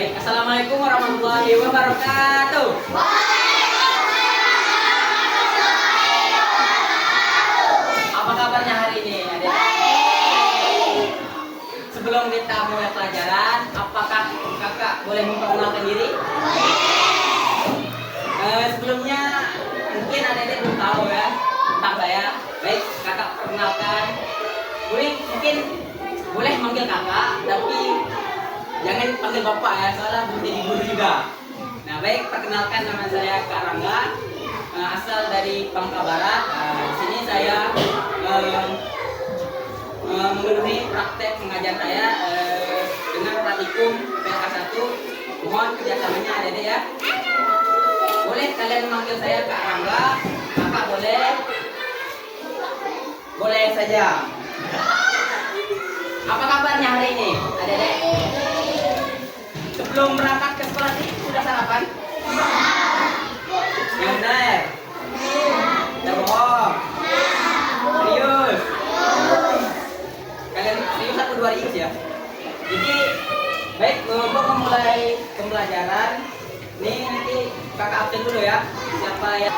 Baik, assalamualaikum warahmatullahi wabarakatuh. Apa kabarnya hari ini, adik? Sebelum kita mulai pelajaran, apakah kakak boleh memperkenalkan diri? Sebelumnya mungkin adik-adik belum tahu ya tentang saya. Baik, kakak perkenalkan. Mungkin boleh manggil kakak, tapi jangan panggil bapak ya, soalnya belum jadi guru juga. Nah, baik, perkenalkan, nama saya Kak Rangga, asal dari Bangka Barat. Di sini saya memenuhi praktek mengajar saya dengan praktikum PLK 1. Mohon kerjasamanya adik-adik ya. Boleh kalian manggil saya Kak Rangga, kakak boleh saja. Apa kabarnya hari ini, adik-adik? Sebelum berangkat ke sekolah sih sudah sarapan? Yang benar? Tidak bohong? Serius? Kalian serius atau dua rius ya? Jadi baik, untuk memulai pembelajaran ini nanti kakak absen dulu ya. Siapa yang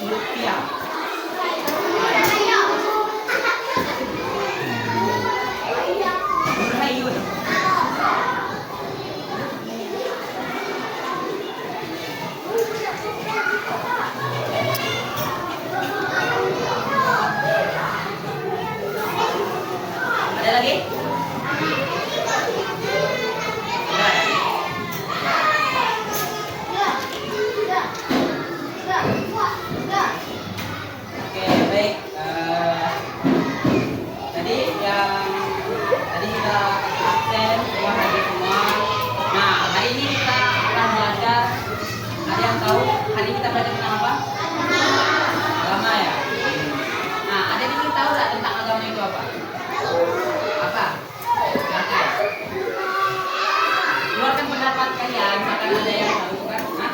rupiah? Ada lagi? Oke, baik. Tadi kita absen semua hari semua. Nah, hari ini kita akan belajar. Ada yang tahu hari ini kita belajar tentang apa? Agama ya. Nah, ada yang tahu nggak tentang agama itu apa? Apa? Kakak. Keluarkan pendapat kalian, akan ada yang tahu kan? Hah?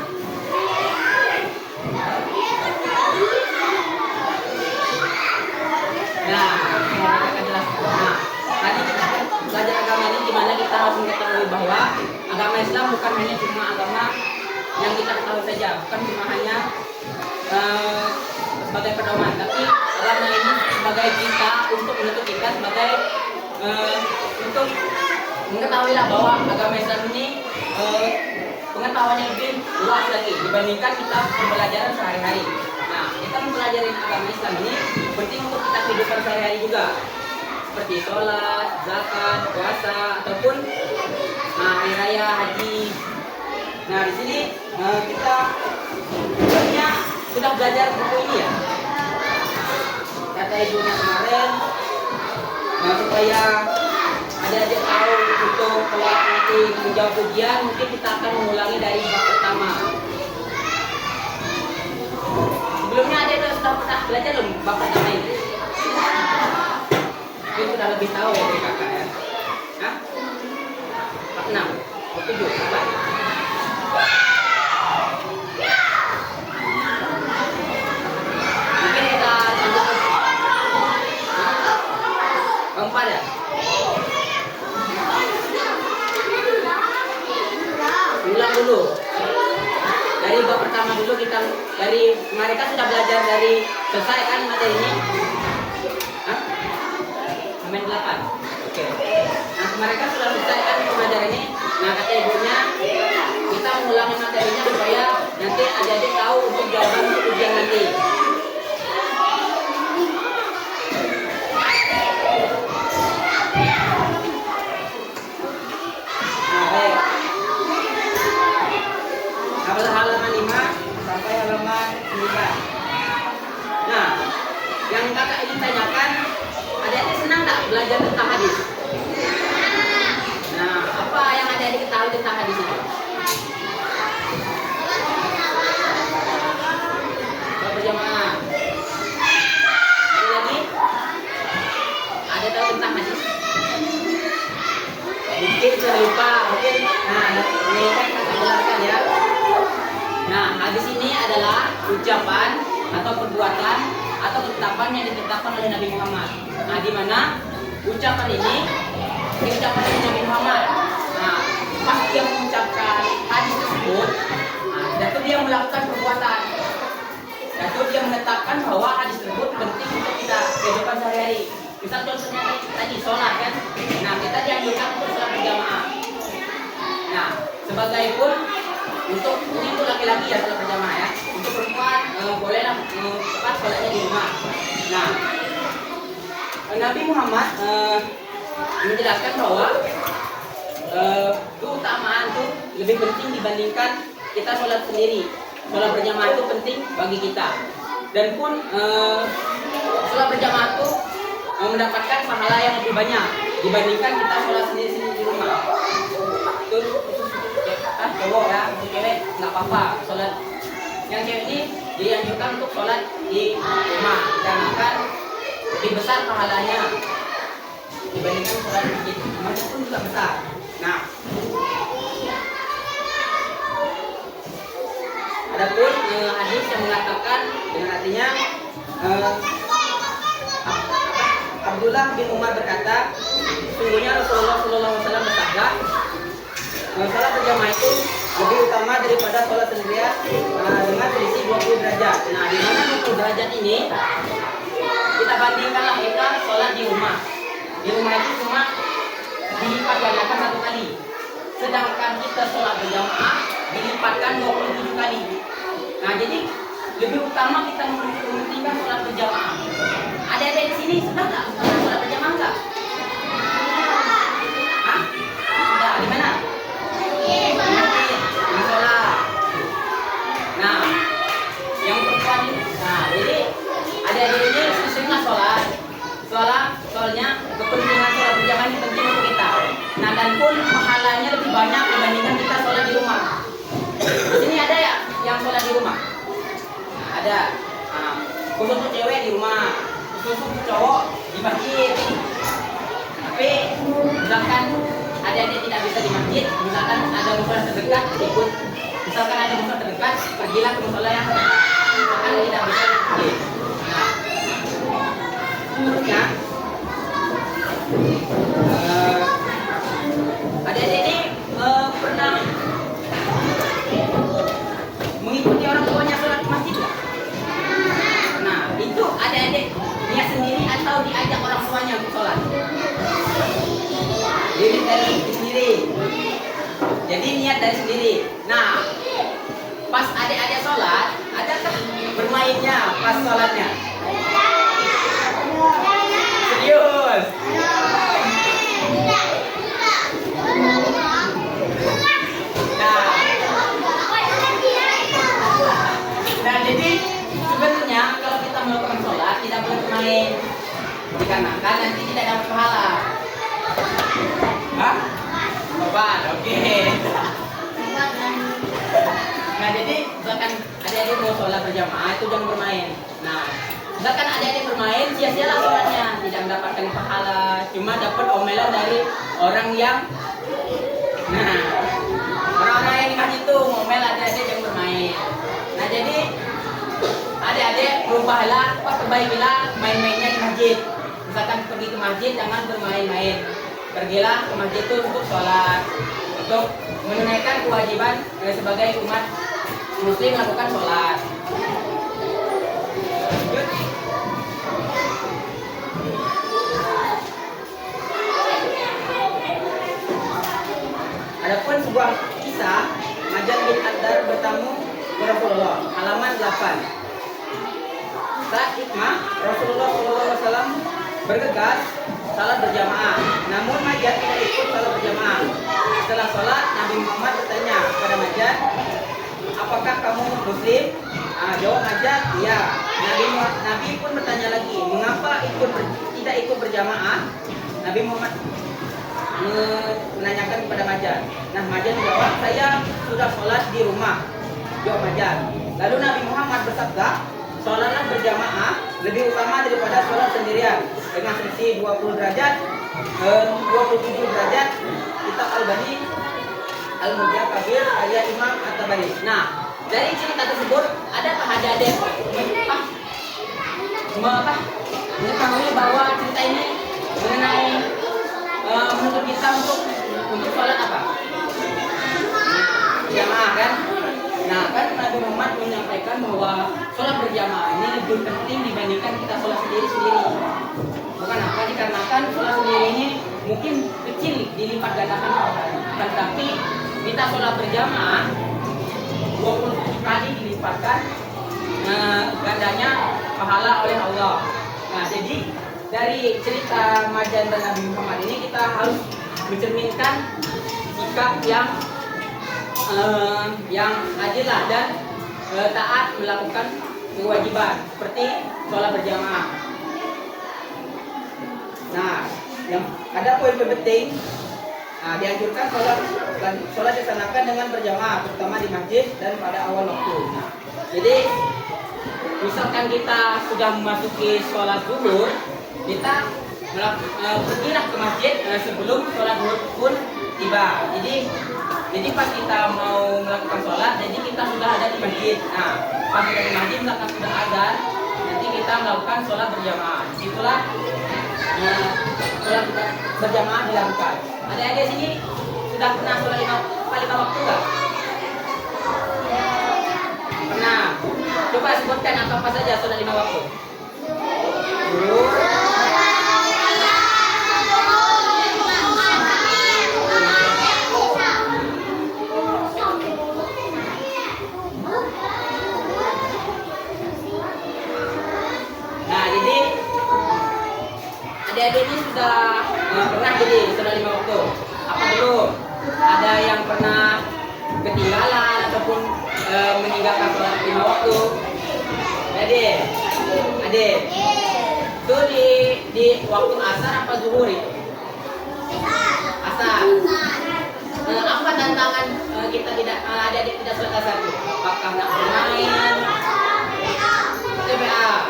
Nah, kita akan jelaskan. Nah, tadi kita akan belajar agama ini, dimana kita harus mengetahui bahwa agama Islam bukan hanya cuma agama yang kita ketahui saja, bukan cuma hanya sebagai pedoman, tapi agama ini sebagai kita untuk menuntut kita sebagai untuk mengetahui lah bahwa agama Islam ini pengetahuannya lebih luas lagi dibandingkan kita pembelajaran sehari-hari. Nah, kita mempelajari agama Islam ini penting untuk kita kehidupan sehari-hari juga, seperti sholat, zakat, puasa, ataupun hari raya, haji. Nah, di sini kita sebenarnya sudah belajar buku ini ya. Kata ibunya kemarin, supaya adik-adik tahu untuk kalau nanti menjawab ujian, mungkin kita akan mengulangi dari bab pertama. Sebelumnya adik-adik sudah pernah belajar belum bab pertama ini? Mungkin sudah lebih tahu ya dari kakak ya. Hah? Bab 6, bab 7, apa? Mungkin kita lanjut keempat ya. Ulang dulu dari bab pertama dulu. Kita dari mereka sudah belajar dari selesai kan materi ini? Hah? Sampai 8. Oke. Nah, mereka sudah selesai kan pelajaran ini. Nah, kata ibunya kita mengulangi materinya supaya nanti adik-adik tahu untuk jawaban ujian nanti. Halaman 5 sampai halaman 9. Nah, yang kakak ingin tanyakan, adik-adik senang tak belajar tentang hadis? Nah, apa yang adik-adik ketahui tentang hadis itu? Berjamaah. Ada lagi? Ada tahu tentang hadis? Mungkin sudah lupa, mungkin. Nah, ini kan kakak jelaskan ya. Nah, hadis ini adalah ucapan atau perbuatan atau ketetapan yang ditetapkan oleh Nabi Muhammad. Nah, di mana ucapan ini ucapan dari Nabi Muhammad. Nah, pas dia mengucapkan hadis tersebut, dan itu dia melakukan perbuatan. Dan itu dia menetapkan bahwa hadis tersebut penting untuk kita kehidupan sehari-hari. Misal contohnya tadi sholat kan, nah kita dianjurkan untuk sholat berjamaah. Nah, sebagai pun untuk ini untuk laki-laki ya sholat berjamaah ya. Untuk perempuan bolehlah sholatnya di rumah. Nah, Nabi Muhammad menjelaskan bahwa keutamaan itu lebih penting dibandingkan kita sholat sendiri. Sholat berjamaah itu penting bagi kita. Dan pun sholat berjamaah itu mendapatkan pahala yang lebih banyak dibandingkan kita sholat sendiri-sendiri di rumah. Itu cowok ya, untuk cewek nggak apa-apa sholat. Yang cewek ini dianjurkan untuk sholat di rumah karena kan lebih besar pahalanya dibandingkan sholat di masjid. Masjid pun juga besar. Nah, adapun hadis yang mengatakan dengan artinya Abdullah bin Umar berkata, sungguhnya Rasulullah SAW bersabda, salat berjamaah itu lebih utama daripada salat sendirian dengan selisih 20 derajat. Nah, di mana 20 derajat ini kita bandingkanlah kita sholat di rumah. Di rumah itu cuma dilipat gandakan 1 kali. Sedangkan kita sholat berjamaah dilipatkan 27 kali. Nah, jadi lebih utama kita mementingkan sholat berjamaah. Ada di sini sudah nggak sholat berjamaah nggak? Hah? Sudah di mana? Di sholat. Nah, yang perempuan ini, nah jadi adik-adik ini seringlah sholat. Soalnya kepentingan sholat berjamaah ini penting untuk kita. Nah, dan pun pahalanya lebih banyak dibandingkan kita sholat di rumah. Di sini ada ya yang sholat di rumah? Nah, ada. Nah, khusus untuk cewek di rumah, khusus untuk cowok di masjid. Tapi misalkan adik-adik tidak bisa di masjid, misalkan ada musola terdekat, ikut. Misalkan ada musola terdekat, pergilah ke musola yang misalkan tidak bisa di masjid. Nah, menurutnya adik-adik ini pernah mengikuti orang tuanya sholat di masjid nggak? Nah, itu adik-adik niat sendiri atau diajak orang tuanya untuk sholat? Jadi dari sendiri. Jadi niat dari sendiri. Nah, pas adik-adik sholat, adakah bermainnya pas sholatnya? Serius? Nah, jadi sebenarnya kalau kita melakukan sholat tidak boleh bermain, dikarenakan nanti tidak dapat pahala. Hah? Obat, oke. Nah, jadi misalkan adik-adik mau sholat berjamaah itu jangan bermain. Nah, misalkan adik-adik bermain, sia-sialah sholatnya, tidak mendapatkan pahala, cuma dapat omelan dari orang yang, nah, orang-orang yang di masjid itu ngomel adik-adik yang bermain. Nah, jadi adik-adik berubahlah, perbaikilah main-mainnya di masjid. Misalkan pergi ke masjid, jangan bermain-main. Pergilah ke masjid itu untuk sholat, untuk menunaikan kewajiban sebagai umat muslim melakukan sholat. Lanjut. Adapun sebuah kisah, Majan bin Adar bertamu ke Rasulullah, halaman 8. Saat hikmah, Rasulullah SAW bergegas salat berjamaah. Namun Majan tidak ikut salat berjamaah. Setelah salat, Nabi Muhammad bertanya kepada Majan, apakah kamu muslim? Jawab Majan, iya. Nabi pun bertanya lagi, mengapa tidak ikut berjamaah? Nabi Muhammad menanyakan kepada Majan. Nah, Majan menjawab, saya sudah sholat di rumah. Jawab Majan. Lalu Nabi Muhammad bersabda, sholatlah berjamaah lebih utama daripada sholat sendirian dengan selisih 20 derajat, 27 derajat. Kitab Al-Bani Al-Mujah Kabir karya Imam At-Tabari. Nah, dari cerita tersebut adakah adik-adik mengetahui bahwa cerita ini mengenai menuntut kita untuk sholat apa? Berjamaah kan? Nah kan Nabi Muhammad menyampaikan bahwa sholat berjamaah ini lebih penting dibandingkan kita sholat sendiri-sendiri. Bukan apa, dikarenakan sholat sendiri ini mungkin kecil dilipat gandakan orang, tetapi kita sholat berjamaah 27 kali dilipatkan gandanya pahala oleh Allah. Nah jadi dari cerita Majan dan Nabi Muhammad ini kita harus mencerminkan sikap yang adil dan taat melakukan kewajiban seperti sholat berjamaah. Nah, yang ada poin penting, dianjurkan sholat dilaksanakan dengan berjamaah, terutama di masjid dan pada awal waktu. Nah, jadi misalkan kita sudah memasuki sholat zuhur, kita pergilah ke masjid sebelum sholat zuhur pun tiba. Jadi pas kita mau melakukan sholat, jadi kita sudah ada di masjid. Nah, pas kita di masjid, misalkan sudah ada, nanti kita melakukan sholat berjamaah. Disitulah sholat berjamaah dilakukan. Ada sini sudah pernah sholat lima waktu nggak? Pernah. Coba sebutkan apa saja sholat 5 waktu. Adik-adik ini sudah pernah jadi sholat 5 waktu? Apa belum? Ada yang pernah ketinggalan ataupun meninggalkan sholat 5 waktu? Adik, itu di waktu asar apa zuhur itu? Asar. Apa tantangan kita adik-adik tidak sholat asar itu? Apakah nak bermain? TPA.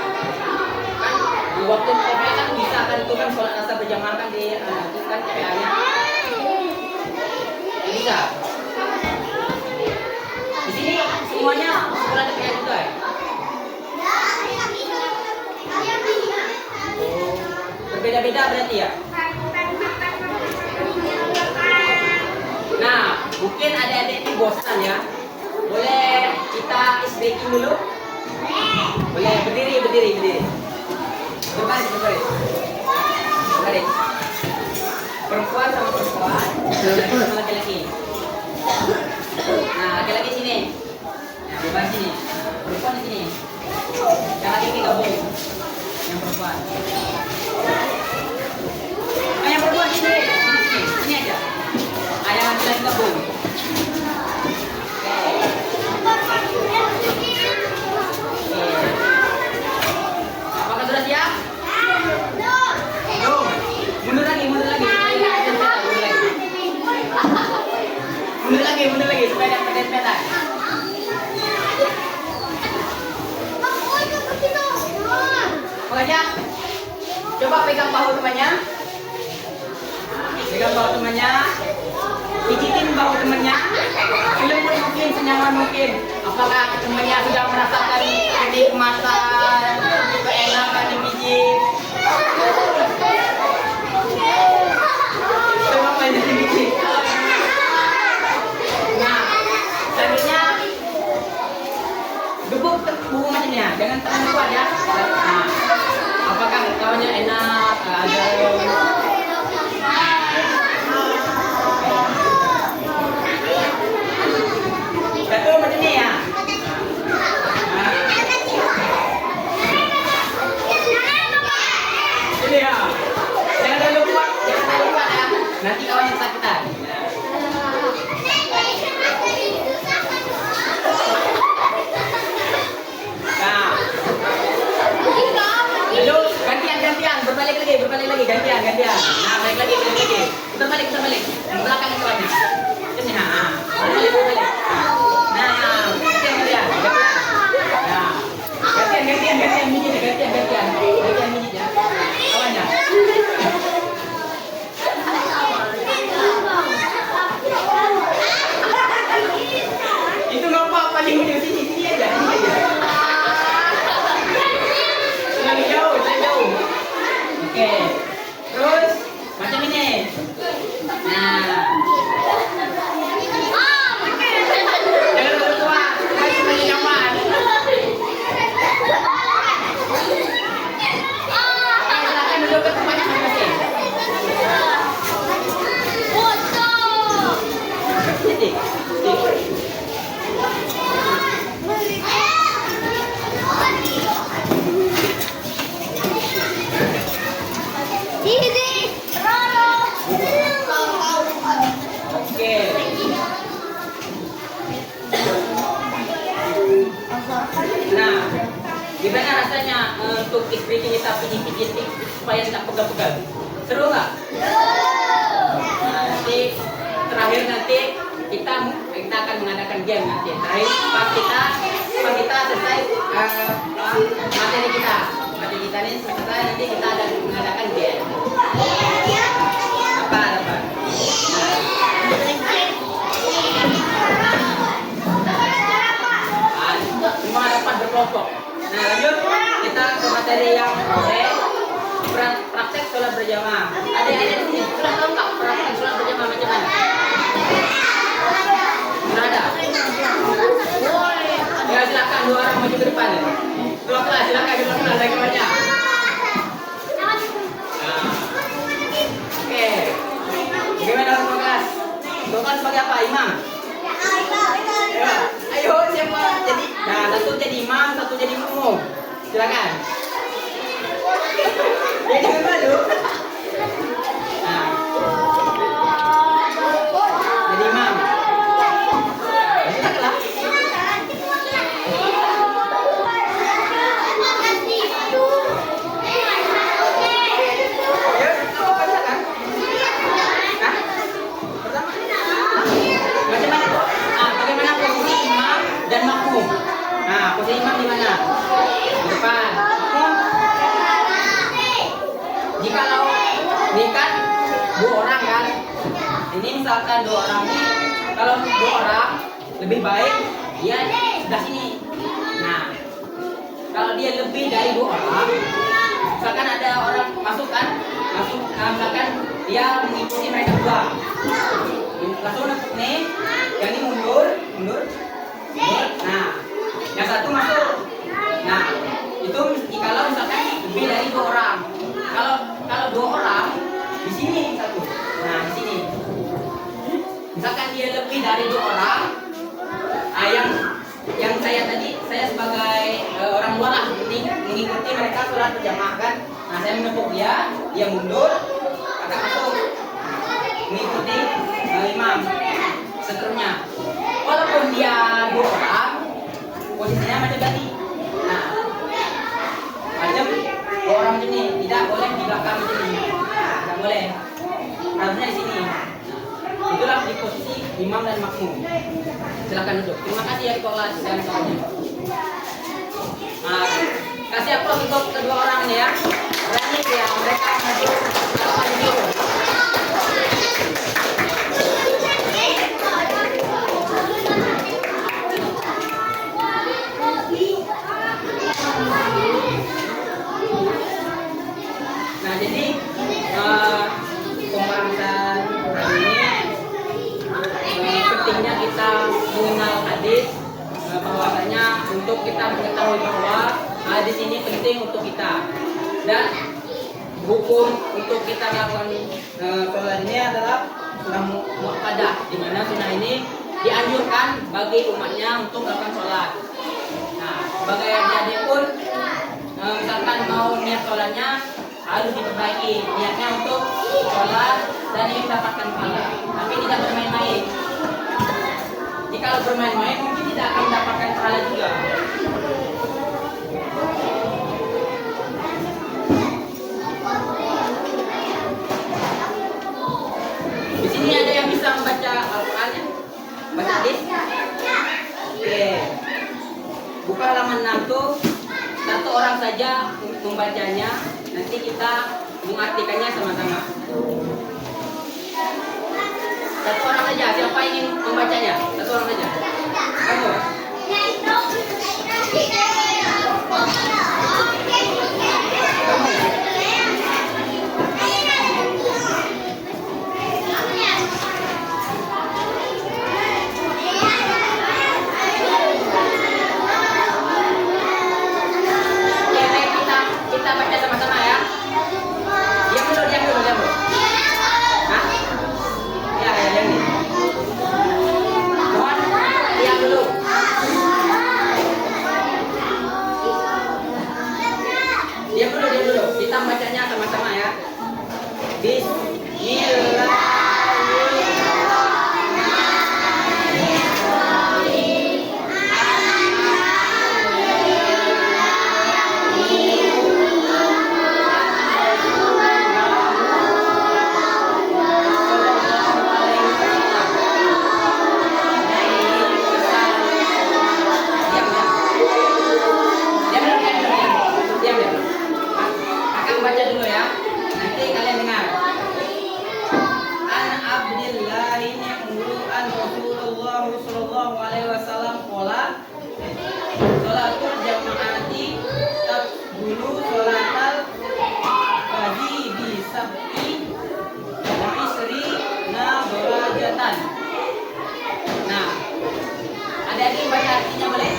Waktu TPA kan bisa kan itu kan sholat asar berjamaah kan di itu kan TPA-nya bisa. Di sini semuanya sekolah TPA juga ya? Berbeda-beda berarti ya? Nah, mungkin adik-adik ini bosan ya. Boleh kita ice breaking dulu? Boleh, berdiri. Berbaris. Perempuan sama perempuan, laki-laki sama laki-laki. Nah, laki-laki sini. Nah, berbaris sini. Perempuan di sini. Yang laki-laki gabung. Yang perempuan. Yang perempuan sini. Sini aja. Yang laki-laki gabung. Apakah sudah siap? Mundur lagi. Mundur lagi supaya dapat dempet-dempetan. Makanya coba pegang bahu temannya. Pijitin bahu temannya. Lembut mungkin, senyaman mungkin. Apakah temannya sudah merasakan kenikmatan, keenakan dipijit? Coba main dipijit. Nah, selanjutnya gebuk buku macamnya, jangan terlalu kuat ya. Nah, apakah kawannya enak? Ada satu macam ni ya. Ini ya. Jangan terlalu kuat ya. Nanti kawannya sakitan. Nah. Lalu gantian, berbalik lagi, gantian. Nah, balik lagi. Putar balik. Belakang kawannya. Ini berbalik. Nah, gantian. Nah, gantian mijit ya. Kawannya. Nah, jangan terlalu tua, masih banyak nyaman. Silakan duduk ke tempatnya masing-masing. Titik. Oke. Nah, gimana rasanya untuk istri kita pijit-pijit supaya tidak pegal-pegal? Seru nggak? Nah, nanti terakhir nanti kita akan mengadakan game nanti. Terakhir pas kita selesai materi kita ini selesai, nanti kita ada mengadakan game. Apa? Semua dapat berkelompok. Nah, lanjut kita ke materi yang praktek sholat berjamaah. Adik-adik di sini sudah tahu nggak praktek sholat berjamaah macam mana? Sudah ada? Ya, silakan dua orang maju ke depan. Silakan lagi banyak. Oke. Bagaimana untuk kelas? Tuhan sebagai apa? Imam? Ayo siapa jadi? Nah, satu jadi imam, satu jadi makmum. Silakan. Ya, jangan malu. Nah, jadi imam. Silakan. Posisi imam di mana? Di depan. Jikalau ini kan dua orang kan, ini misalkan dua orang ini, kalau dua orang lebih baik dia sebelah sini. Nah, kalau dia lebih dari dua orang, misalkan ada orang masuk, misalkan dia mengikuti mereka dua, langsung nempuk nih, yang ini mundur. Nah, yang satu masuk. Nah, itu kalau misalkan lebih dari dua orang. Kalau dua orang di sini satu. Nah, di sini. Misalkan dia lebih dari dua orang, yang saya sebagai orang luar lah, mengikuti mereka sholat berjamaah kan. Nah, saya menepuk dia mundur, akan masuk mengikuti imam. Seterusnya, walaupun dia dua orang, posisinya macam tadi. Nah, macam dua orang macam ini, tidak boleh di belakang macam ini, tidak boleh. Harusnya di sini. Itulah di posisi imam dan makmum. Silakan duduk. Terima kasih ya kelas dan semuanya. Nah, kasih aplaus untuk kedua orang ini ya. Berani ya mereka maju maju. Nah, jadi pembahasan hari ini pentingnya kita mengenal hadis, bahwasanya untuk kita mengetahui bahwa hadis ini penting untuk kita, dan hukum untuk kita melakukan sholat ini adalah sunnah muakkadah, di mana sunnah ini dianjurkan bagi umatnya untuk melakukan sholat. Nah, sebagai jadi pun misalkan mau niat sholatnya harus diperbaiki, niatnya untuk sholat dan ingin mendapatkan pahala, tapi tidak bermain-main. Jika bermain-main mungkin tidak akan mendapatkan pahala juga. Di sini ada yang bisa membaca Al-Quran ya? Baca hadis? Oke. Buka halaman 6 tuh, satu orang saja membacanya. Nanti kita mengartikannya sama-sama. Satu orang saja, siapa ingin membacanya? Satu orang saja. Kamu? Kamu? sallallahu alaihi wasallam qala sholatul jamaati taqbulu sholatal fardhi bi sab'i wa isrina darajatan. Nah, adik-adik baca artinya boleh?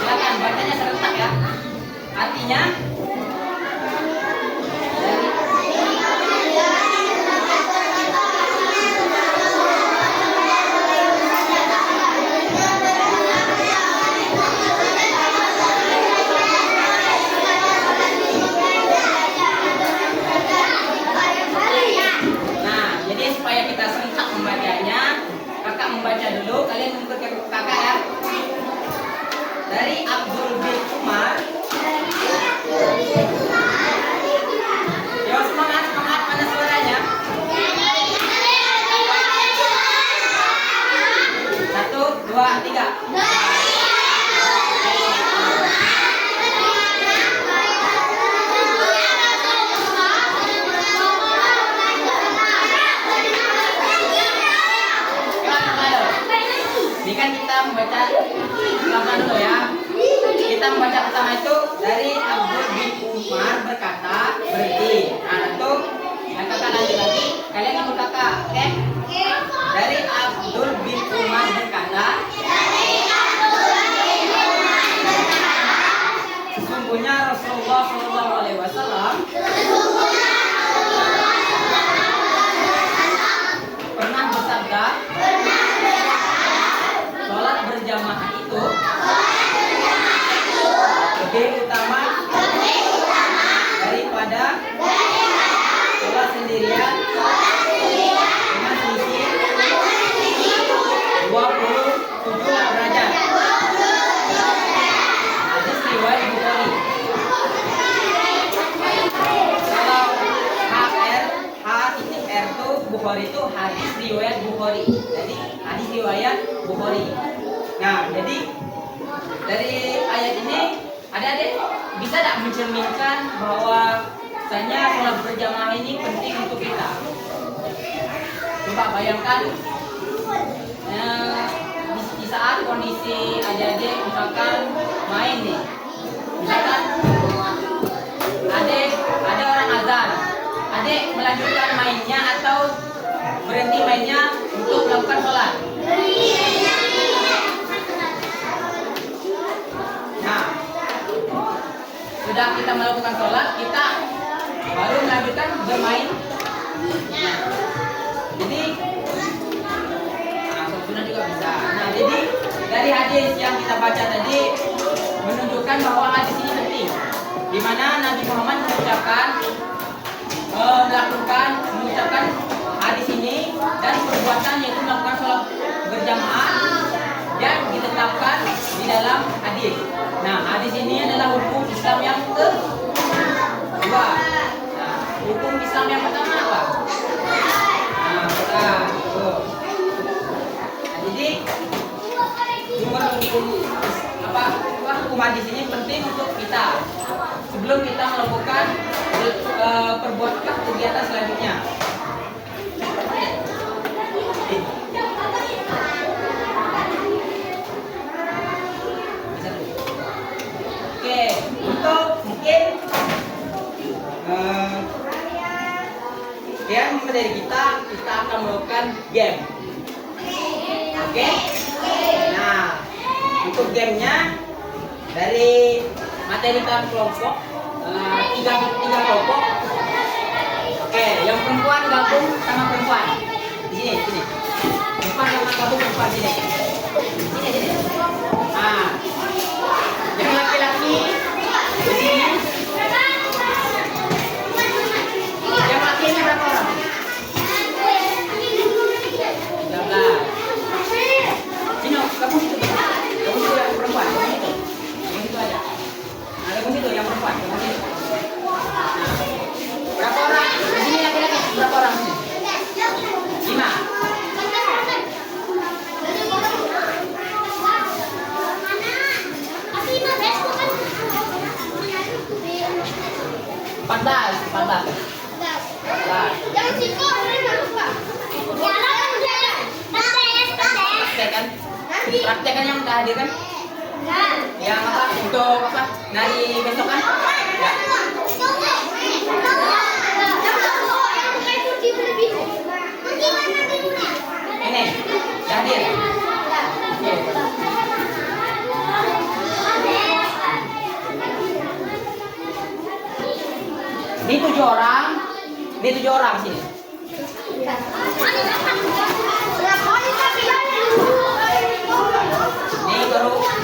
Silakan bacanya serentak ya. Artinya supaya kita serentak membacanya, kakak membaca dulu, kalian mengikut kakak ya. Dari Abdul bin Umar. Yo semangat, semangat, mana suaranya? 1, 2, 3. Ini kan kita membaca pertama dulu ya. Kita membaca pertama itu dari Abdul bin Umar berkata berhenti. Nah itu yang kakak lanjut lagi. Kalian ikut kakak, oke? Dari Abdul bin Umar berkata, sesungguhnya Rasulullah Shallallahu Alaihi Wasallam pernah bersabda, sholat berjamaah itu lebih utama daripada sholat sendirian dengan selisih 27 derajat. Hadis riwayat Bukhari. Kalau HR itu Bukhari itu hadis riwayat Bukhari. Jadi hadis riwayat Bukhari. Nah, jadi dari ayat ini adik-adik bisa tak mencerminkan bahwa misalnya sholat berjamaah ini penting untuk kita? Coba bayangkan di saat kondisi adik-adik misalkan main nih, misalkan adik ada orang azan, adik melanjutkan mainnya atau berhenti mainnya untuk melakukan sholat. Nah, sudah kita melakukan sholat, kita baru melanjutkan bermain. Jadi, sunnah juga bisa. Nah, jadi dari hadis yang kita baca tadi menunjukkan bahwa hadis ini penting, di mana Nabi Muhammad mengucapkan hadis ini dan perbuatan yaitu melakukan sholat berjamaah yang ditetapkan di dalam hadis. Nah, hadis ini adalah hukum Islam yang kedua. Nah, hukum Islam yang pertama apa? Jadi hukum hadis ini penting untuk kita sebelum kita melakukan perbuatan kegiatan selanjutnya. Oke, untuk mungkin yang dari kita akan melakukan game. Oke. Nah, untuk gamenya dari materi kelompok tiga kelompok. Oke, yang perempuan gabung sama perempuan. Di sini. Perempuan sama gabung perempuan sini. Sini. Nah, yang laki-laki di sini. Yang laki ini berapa orang? 13. Sini, gabung situ. Gabung situ yang perempuan. Yang itu aja. Nah, gabung situ yang perempuan. Gabung situ. Nah, berapa orang? Di sini laki-laki berapa orang sini? praktekan yang udah hadir kan? Yang apa? Untuk apa? Nari besok kan? Ya. Ini, udah hadir. Oke. Ini 7 orang. Ini 7 orang sini.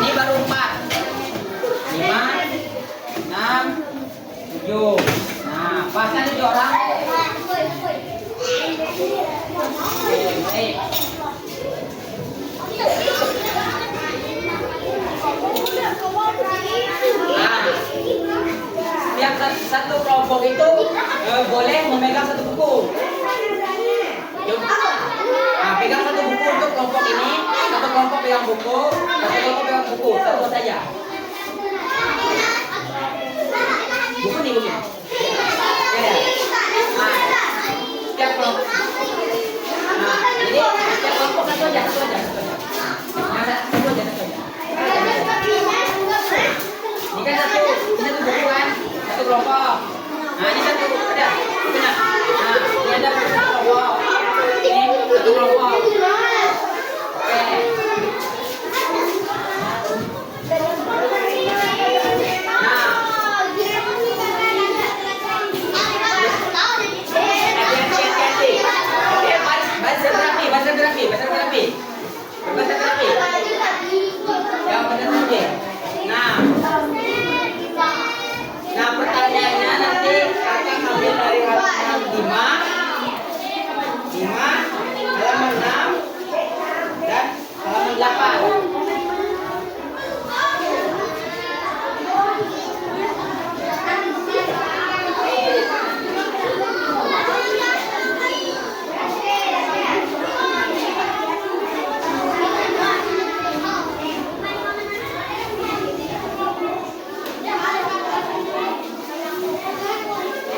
Ini baru 4. 5, 6, 7. Nah, pasang 7 orang. Baik. Setiap satu kelompok itu boleh memegang satu buku. Nah, pegang satu buku untuk kelompok ini, satu kelompok pegang buku, satu kelompok pegang buku, satu saja. Buku nih, buku. Ya. Nah, setiap kelompok. Nah, jadi setiap kelompok satu aja, satu aja, satu aja. Nah, satu aja, satu aja. Ini kan satu buku kan, satu kelompok. Nah, ini satu ada, benar. Nah, ini ada satu kelompok. Ini satu kelompok. Oke. Nah, hati-hati. Oke, bahasa terapi. Yang benar terapi. Nah, pertanyaannya nanti akan ambil dari halaman 5, halaman 6, dan halaman 8.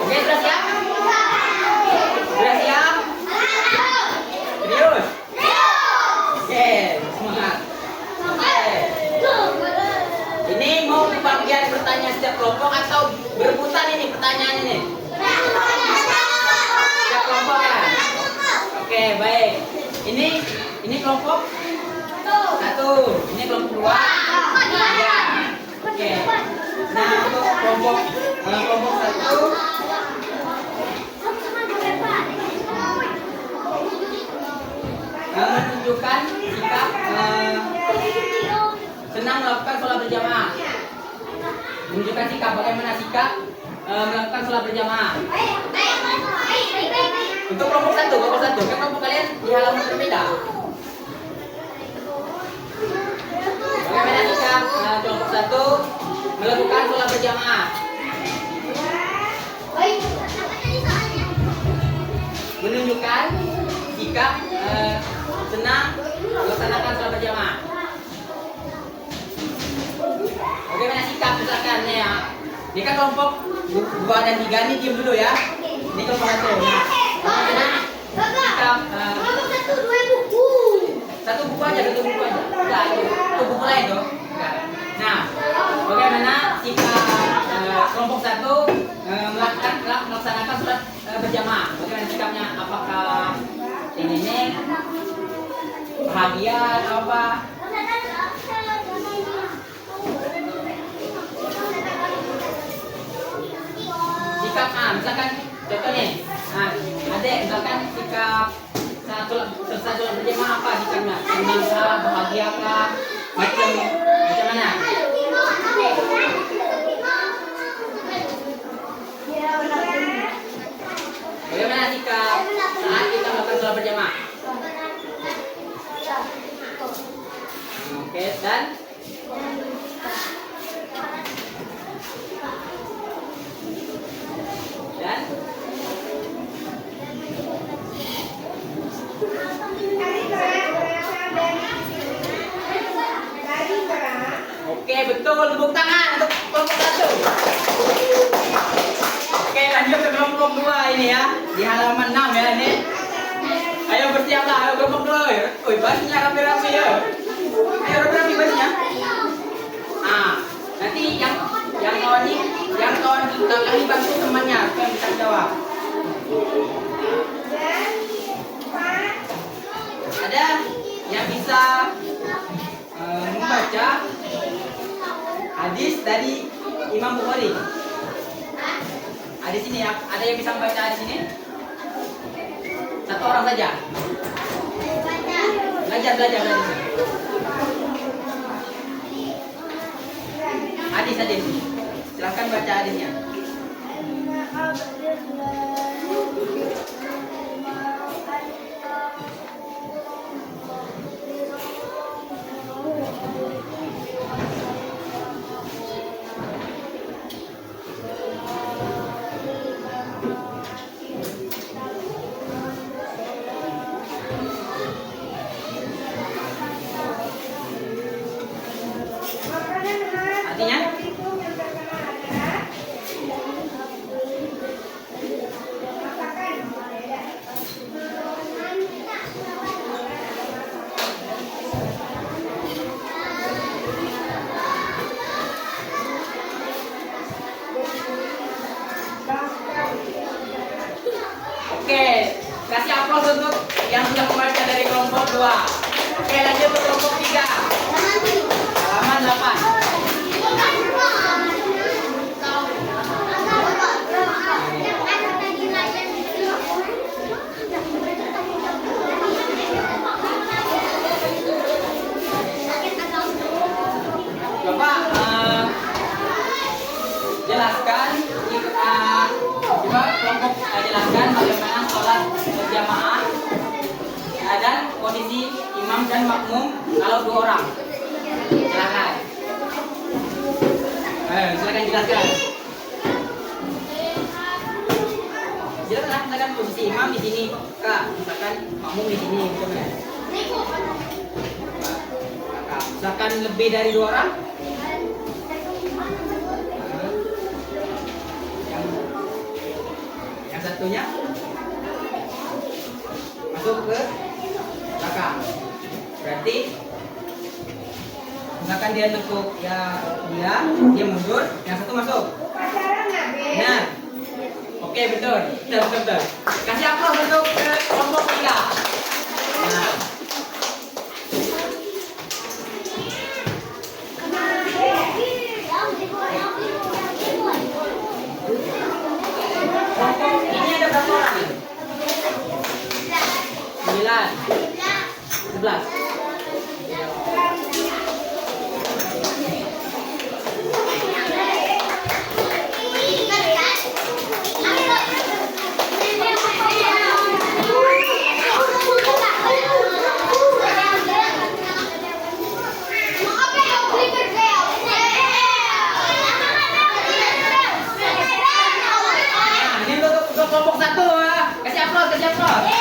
Oke, sudah siap? Sudah siap? Serius? Oke, semangat. Oke. Ini mau bagian pertanyaan setiap kelompok atau berebutan ini pertanyaan ini? Setiap kelompok ya? Oke, baik. Ini kelompok 1, ini kelompok 2. Ya. Oke. Nah, untuk kelompok 1 menunjukkan sikap senang melakukan sholat berjamaah. Menunjukkan sikap bagaimana sikap melakukan sholat berjamaah. Untuk kelompok 1, kan kelompok kalian di halaman berbeda. Bagaimana sikap kelompok 1 melakukan sholat berjamaah? Menunjukkan sikap senang melaksanakan sholat berjamaah. Bagaimana sikap misalkan ya? Ini kan kelompok 2 dan 3 ini diam dulu ya. Ini kelompok 1. Nah, bagaimana sikap satu buku aja. Enggak, itu buku lain dong. Nah, bagaimana sikap kelompok 1 melaksanakan sholat berjamaah? Bagaimana sikapnya? Apakah ini bahagia atau apa? Sikap misalkan contohnya, adek misalkan sikap selesai sholat berjamaah apa sikapnya? Senang kah, bahagia kah, macam mana? Bagaimana sikap saat kita melakukan sholat berjamaah? Oke, dan oke, betul, tepuk tangan untuk kelompok 1. Oke, lanjut ke kelompok 2 ini ya, di halaman 6 ya ini. Ayo bersiaplah, ayo kelompok 2. Wih, banyak rame-rame ya. Ayo rapi-rapi bajunya. Ah, nanti yang kawan kakak ini bantu temannya supaya bisa jawab. Ada yang bisa membaca hadis dari Imam Bukhari? Ada sini ya? Ada yang bisa membaca di sini? Satu orang saja. Belajar. Hadis. Silahkan baca hadisnya. Artinya? Oke, kasih aplaus untuk yang sudah membaca dari kelompok 2. Oke, lanjut ke kelompok 3. Halaman 8. Coba jelaskan coba kelompok jelaskan bagaimana sholat berjamaah dan kondisi imam dan makmum kalau 2 orang. Silakan. Silakan jelaskan. Jelaskan posisi imam di sini, Kak. Misalkan makmum di sini, coba. Misalkan lebih dari 2 orang. Yang satunya masuk ke belakang. Berarti misalkan dia nekuk dia mundur, yang satu masuk. Benar. Oke, betul. Kasih aplaus untuk kelompok 3. Nah. Ini ada berapa orang ini? 9, 11. Kelompok 1 ya. Kasih aplaus. Berbagi.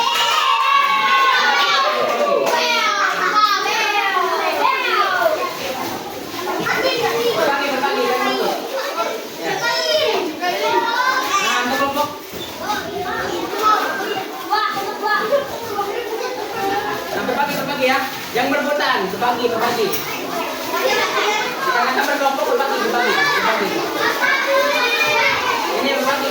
Nah, untuk kelompok. Nah, berbagi ya. Yang berbutan, berbagi. Kita berkelompok berbagi. Ini berbagi.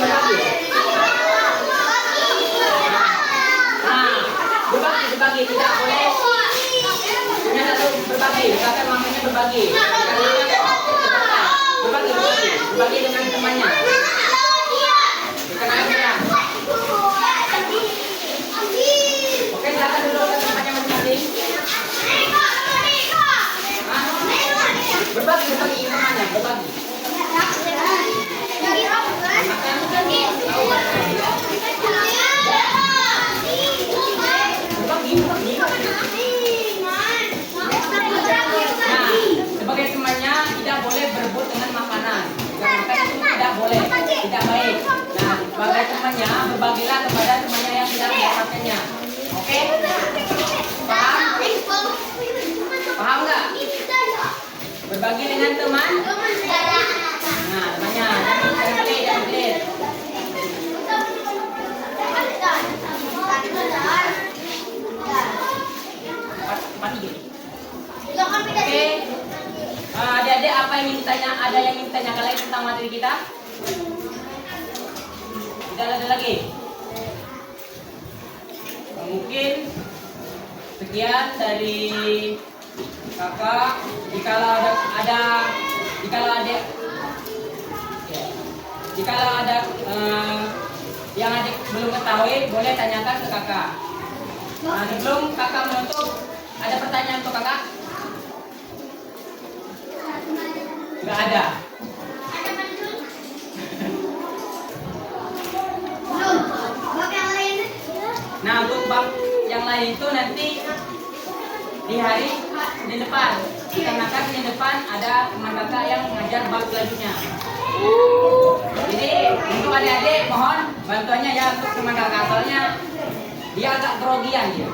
Berbagi tidak boleh punya satu berbagi, misalkan mamanya berbagi dengan temannya. Dikenalkan. Oke, silakan dulu ke temannya masing-masing. Berbagi temannya, berbagi. Sebagai temannya tidak boleh berebut dengan makanan. Makan itu tidak boleh, tidak baik. Nah, sebagai temannya berbagilah kepada temannya yang tidak mendapatkannya. Oke? Paham nggak? Berbagi dengan teman. Nah, temannya jangan pelit. Empat tiga. apa yang ingin ditanya? Ada yang ingin ditanyakan lagi tentang materi kita? Tidak ada lagi. Mungkin sekian dari kakak. Jikalau ada yang adik belum ketahui, boleh tanyakan ke kakak. Nah, sebelum kakak menutup, ada pertanyaan untuk kakak? Nggak ada. Nah, untuk bab yang lain itu nanti di hari di depan. Dikarenakan di depan ada teman kakak yang mengajar bab selanjutnya. Jadi untuk adik-adik mohon bantuannya ya untuk teman kakak, soalnya dia agak grogian dia.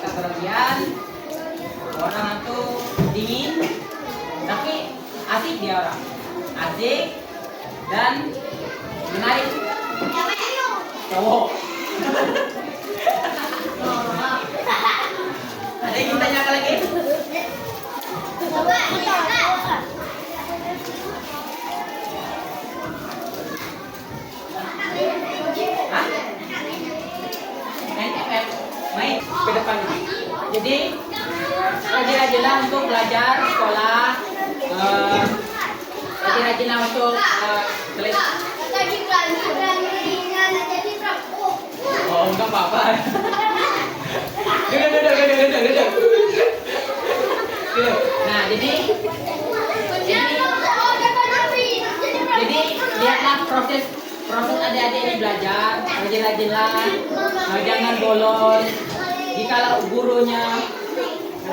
Agak grogian. Orang itu dingin, tapi asik dia orang. Asik dan menarik. Cowok. Ada yang tanya apa lagi? Hah? Main ke depan. Jadi rajin-rajinlah untuk belajar sekolah. Rajin-rajinlah untuk oh, enggak apa-apa. Duduk. Nah, jadi lihatlah proses adik-adik ini belajar, rajin-rajinlah, jangan bolos. Jikalau gurunya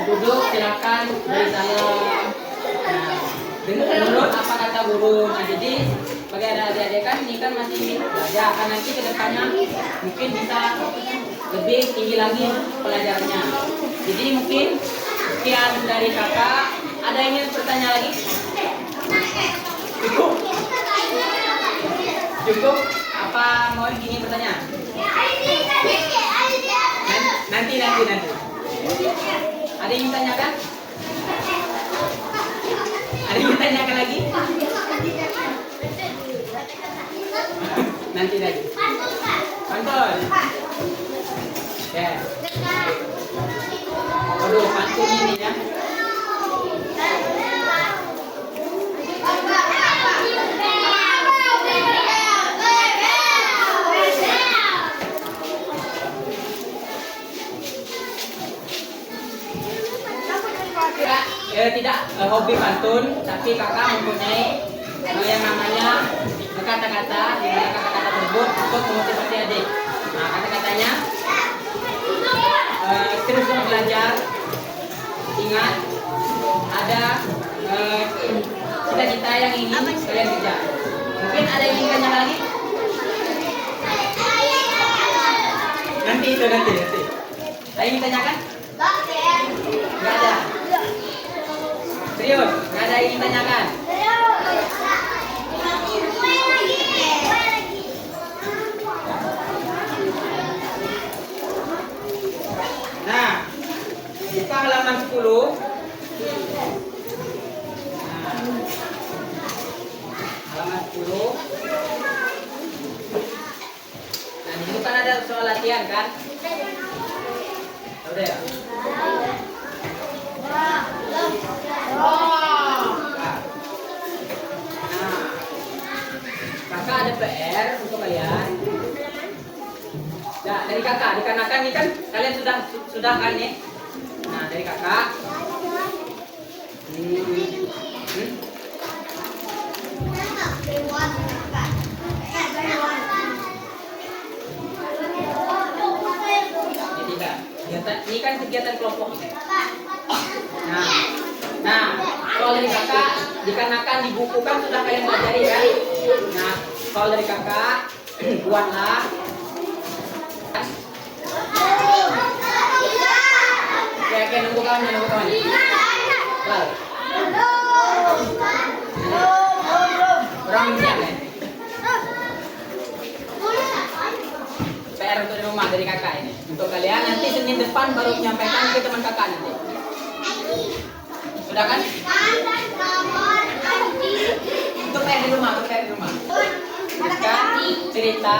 duduk, silakan beri salam. Nah, menurut apa kata guru. Nah, jadi bagi adik-adik kan ini kan masih belajar, akan nanti kedepannya mungkin bisa lebih tinggi lagi pelajarannya. Jadi mungkin sekian dari kakak. Ada yang ingin bertanya lagi? Cukup? Apa mau gini bertanya? Nanti. Ada yang tanyakan? Ada yang tanyakan lagi? Nanti lagi. Pantun. Ya. Aduh, pantun ini ya. Tidak hobi pantun, tapi kakak mempunyai yang namanya kata-kata, di mana kata-kata tersebut untuk memotivasi adik. Nah, kata-katanya terus belajar, ingat ada cita-cita yang ingin kalian kejar. Mungkin ada yang ingin tanya lagi? Nanti. Ada yang ingin tanyakan? Nggak ada. Serius, nggak ada yang ingin tanyakan? Nah, buka halaman 10. Nah, halaman 10. Nah, di situ kan ada soal latihan kan? Udah ya? Kakak ada PR untuk kalian. Nah, dari kakak, dikarenakan ini kan kalian sudah kan nih. Nah, dari kakak. Ini kan kegiatan kelompok ini. Nah, soal dari kakak, dikarenakan di buku kan sudah kalian pelajari kan. Nah, soal dari kakak, buatlah. Oke, nunggu kawan. Orang siap ya? PR untuk di rumah dari kakak ini. Untuk kalian nanti Senin depan baru menyampaikan ke teman kakak nanti. Sudah kan? Untuk kayak di rumah, untuk kayak di rumah. Tuliskan cerita.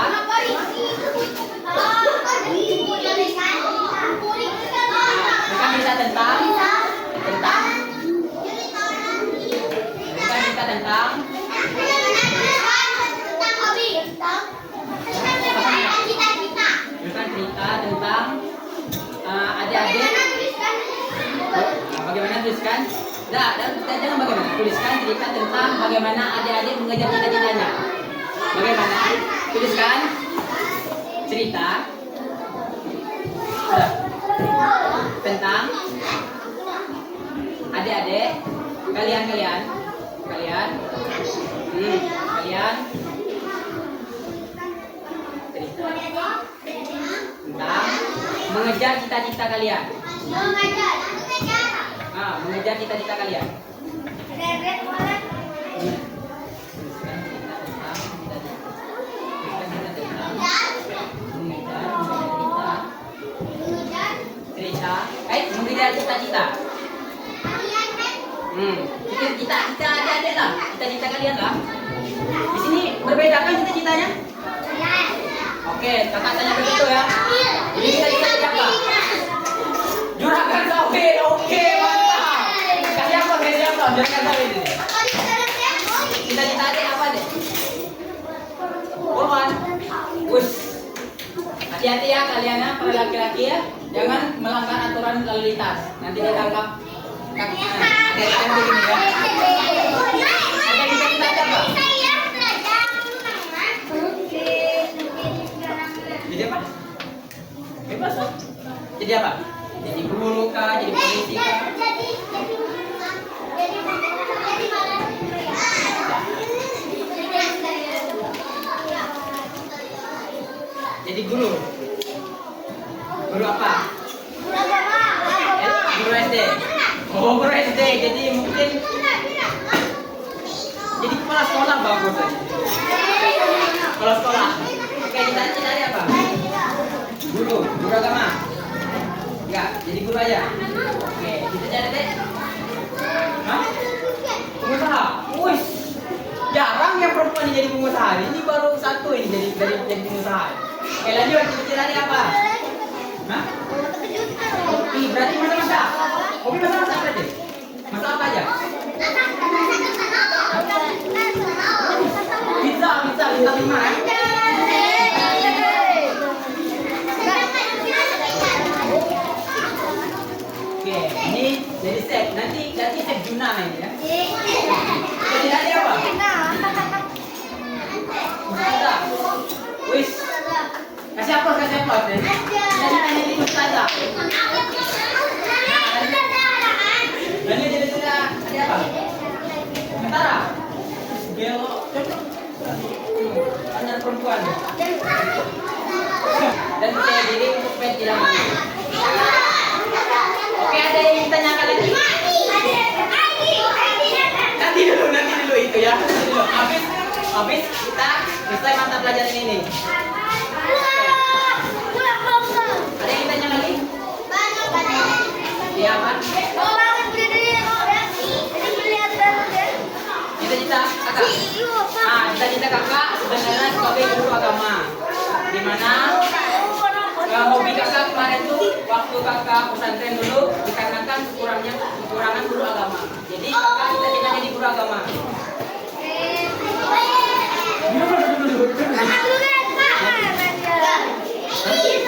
Bukan cerita tentang bukan cerita tentang bukan cerita tentang adik-adik. Bagaimana tuliskan? Jangan bagaimana. Tuliskan cerita tentang bagaimana adik-adik mengejar cita-citanya. Bagaimana? Tuliskan cerita tentang adik-adik kalian cerita tentang mengejar cita-cita kalian. Mengejar cita-cita kalian. Mengejar cita-cita. Cita-cita adik-adik lah, cita-cita kalian lah. Di sini berbeda kan cita-citanya? Oke, kakak tanya begitu ya. Jadi cita-cita siapa? Juragan Sawit, oke mantap. Kasih apa? Juragan Sawit ini. Cita-cita adik apa deh? Poluan. Wus. Hati-hati ya kalian ya, para laki-laki ya. Jangan melanggar aturan lalu lintas. Nanti ditangkap. Kayak begini ya. Ada cita-cita apa? Jadi apa? Bebas. Jadi apa? Jadi guru kah? Jadi polisi kah? Jadi guru. Guru apa? Guru SD. Oh, guru SD. Jadi mungkin jadi kepala sekolah bagus aja. Kepala sekolah. Oke, cita-cita dari apa? Guru agama. Enggak, jadi guru aja. Oke, cita-cita deh. Hah? Pengusaha. Wih. Jarang yang perempuan jadi pengusaha. Ini baru satu ini jadi pengusaha. Oke, lanjut. Cita-cita dari apa? Hah? Kopi, berarti masak. Kopi masak berarti? Masak apa aja? Pizza 5 ya? Oke, ini jadi set. Nanti set Juna ini ya. Jadi tadi apa? Ustazah. Wis. Kasih apa? Jadi tanya di Ustazah. Jadi tadi apa? Tentara. Belok. Tanya perempuan. Dan percaya diri untuk supaya tidak malu. Oke, ada yang ditanyakan lagi? Nanti dulu itu ya. Habis kita selesai mata pelajaran ini. Ada yang ditanya lagi? Iya apa? Cita-cita kakak? Cita-cita kakak sebenarnya sebagai guru agama. Dimana hobi kakak kemarin tuh waktu kakak pesantren dulu dikarenakan kekurangan guru agama. Jadi kakak cita-citanya di guru agama.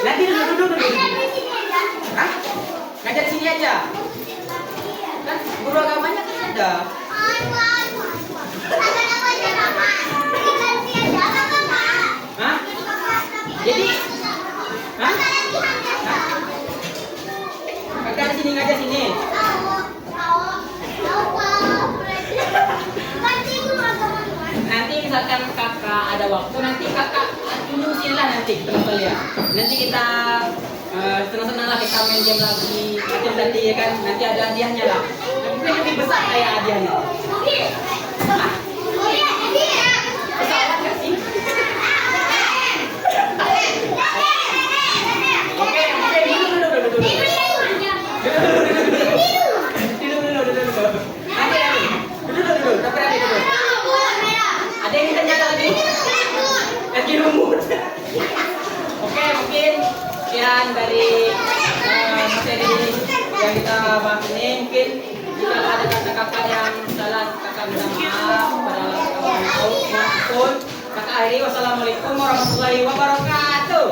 Nanti dulu. Hah? Ngajar sini aja. Kan guru agamanya kan ada. Hah? Jadi hah? Kakak sini ngajar sini. Nanti misalkan kakak ada waktu, nanti kakak tunjukin lah nanti teman kalian. Nanti kita senang-senang lah kita main game lagi, macam tadi ya kan. Nanti ada hadiahnya lah. Mungkin lebih besar kayak hadiahnya. Hah? Pesawat nggak sih? Oke, dulu. Nanti, dulu. lumut. Oke, mungkin sekian dari materi yang kita bahas ini. Mungkin jika ada kata-kata yang salah, kakak minta maaf pada kakak. Kakak akhiri, wassalamualaikum warahmatullahi wabarakatuh.